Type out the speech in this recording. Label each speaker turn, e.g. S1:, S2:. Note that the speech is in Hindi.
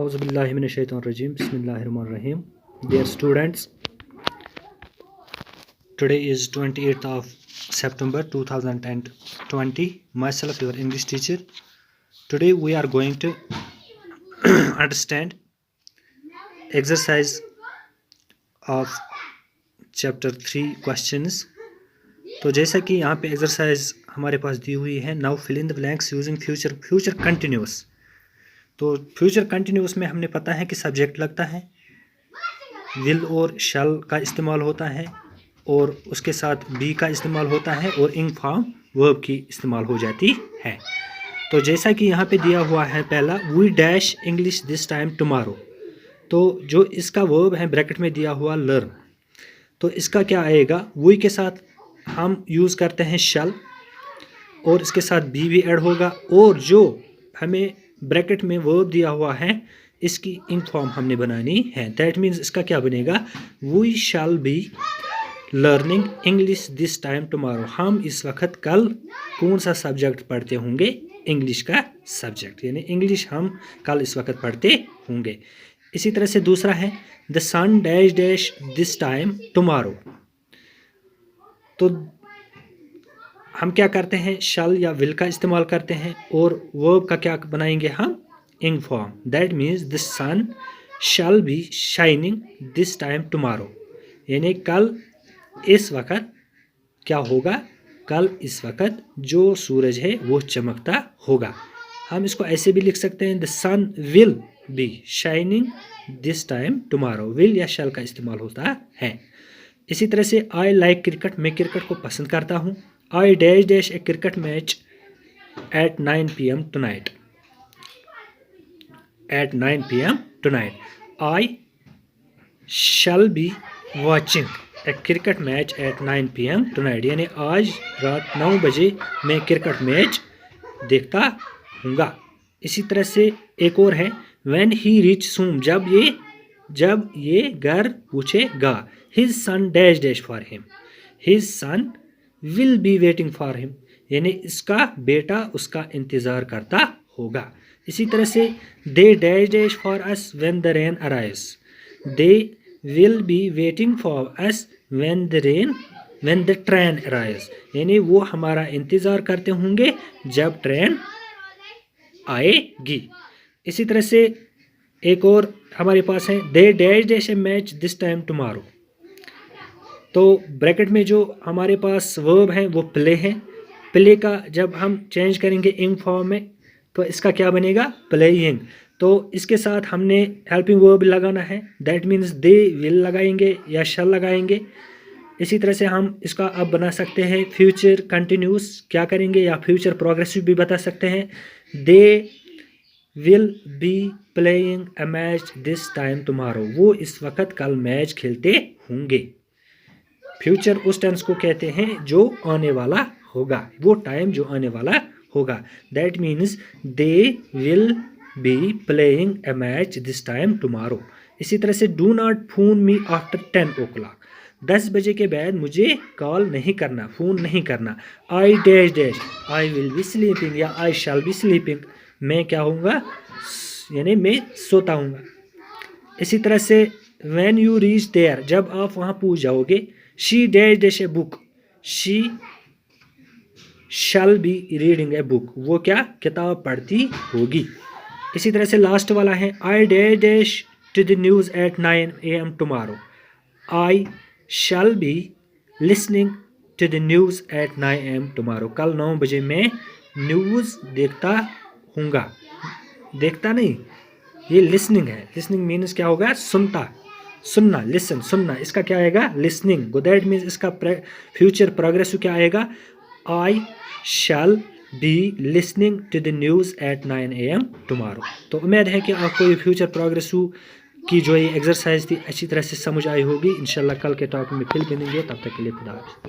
S1: Auzubillahi minash-shaytanir-rajim. Bismillahir-rahmanir-rahim. Dear students, today is 28th of September 2020. Myself, your English teacher. Today we are going to understand exercise of chapter 3 questions. तो जैसा कि यहाँ पे एक्सरसाइज हमारे पास दी हुई है, now fill in the blanks using future continuous. तो फ्यूचर कंटिन्यूस में हमने पता है कि सब्जेक्ट लगता है, विल और शैल का इस्तेमाल होता है और उसके साथ बी का इस्तेमाल होता है और इंग फॉर्म वर्ब की इस्तेमाल हो जाती है. तो जैसा कि यहाँ पे दिया हुआ है पहला, we dash English this time tomorrow. तो जो इसका वर्ब है ब्रैकेट में दिया हुआ लर्न, तो इसका क्या आएगा, वी के साथ हम यूज़ करते हैं शैल और इसके साथ बी भी ऐड होगा और जो हमें ब्रैकेट में वर्ब दिया हुआ है इसकी इंग फॉर्म हमने बनानी है. दैट मीन्स इसका क्या बनेगा, we shall be learning English this time tomorrow. हम इस वक्त कल कौन सा सब्जेक्ट पढ़ते होंगे, इंग्लिश का सब्जेक्ट, यानी इंग्लिश हम कल इस वक्त पढ़ते होंगे. इसी तरह से दूसरा है the sun dash dash this time tomorrow. तो हम क्या करते हैं, शैल या विल का इस्तेमाल करते हैं और वर्ब का क्या बनाएंगे हम, ing form. That means the sun shall be shining this time tomorrow, यानी कल इस वक्त क्या होगा, कल इस वक्त जो सूरज है वो चमकता होगा. हम इसको ऐसे भी लिख सकते हैं, the sun will be shining this time tomorrow. Will या शैल का इस्तेमाल होता है. इसी तरह से आई लाइक क्रिकेट, मैं क्रिकेट को पसंद करता हूँ. I dash dash a cricket match at 9 PM tonight. At 9 PM tonight. I shall be watching a cricket match at 9 PM tonight, यानी आज रात 9 बजे मैं क्रिकेट मैच देखता हूँगा. इसी तरह से एक और है, व्हेन ही रीच होम, जब ये घर पूछेगा, his son dash dash for him, his son will be waiting for him, यानी इसका बेटा उसका इंतज़ार करता होगा. इसी तरह से they dash dash for us when the rain arrives, they will be waiting for us when the train arrives, यानी वो हमारा इंतज़ार करते होंगे जब ट्रेन आएगी. इसी तरह से एक और हमारे पास है, they dash dash A match this time tomorrow. तो ब्रैकेट में जो हमारे पास वर्ब है वो प्ले है. प्ले का जब हम चेंज करेंगे इंग फॉर्म में तो इसका क्या बनेगा, प्लेइंग. तो इसके साथ हमने हेल्पिंग वर्ब लगाना है. दैट मीन्स दे विल लगाएंगे या शैल लगाएंगे. इसी तरह से हम इसका अब बना सकते हैं फ्यूचर कंटिन्यूस, क्या करेंगे, या फ्यूचर प्रोग्रेसिव भी बता सकते हैं. They will be playing a match this time tomorrow, वो इस वक्त कल मैच खेलते होंगे. फ्यूचर उस टेंस को कहते हैं जो आने वाला होगा, वो टाइम जो आने वाला होगा. That means they will be playing a match this time tomorrow. इसी तरह से do not phone me after 10 o'clock, 10 बजे के बाद मुझे कॉल नहीं करना, फ़ोन नहीं करना. आई dash dash, I will be sleeping या आई शैल बी स्लीपिंग, मैं क्या होऊंगा, यानी मैं सोता हूँगा. इसी तरह से व्हेन यू रीच देयर, जब आप वहाँ पहुँच जाओगे. She dash dash a book, she shall be reading a book, वो क्या किताब पढ़ती होगी. इसी तरह से लास्ट वाला है, I dash dash to the news at 9 AM tomorrow, I shall be listening to the news at 9 AM tomorrow, कल 9 बजे मैं न्यूज़ देखता हूँगा. देखता नहीं, ये लिसनिंग है. लिसनिंग मीन्स क्या होगा, सुनना, लिसन, सुनना. इसका क्या आएगा, लिसनिंग. दैट मीन्स इसका फ्यूचर प्रोग्रेसिव क्या आएगा, I shall be listening to the news at 9 AM tomorrow. तो उम्मीद है कि आपको ये फ्यूचर प्रोग्रेसिव की जो ये एक्सरसाइज थी अच्छी तरह से समझ आई होगी. इंशाल्लाह कल के टॉपिक में फिर मिलेंगे, तब तक के लिए खुदा हाफिज़.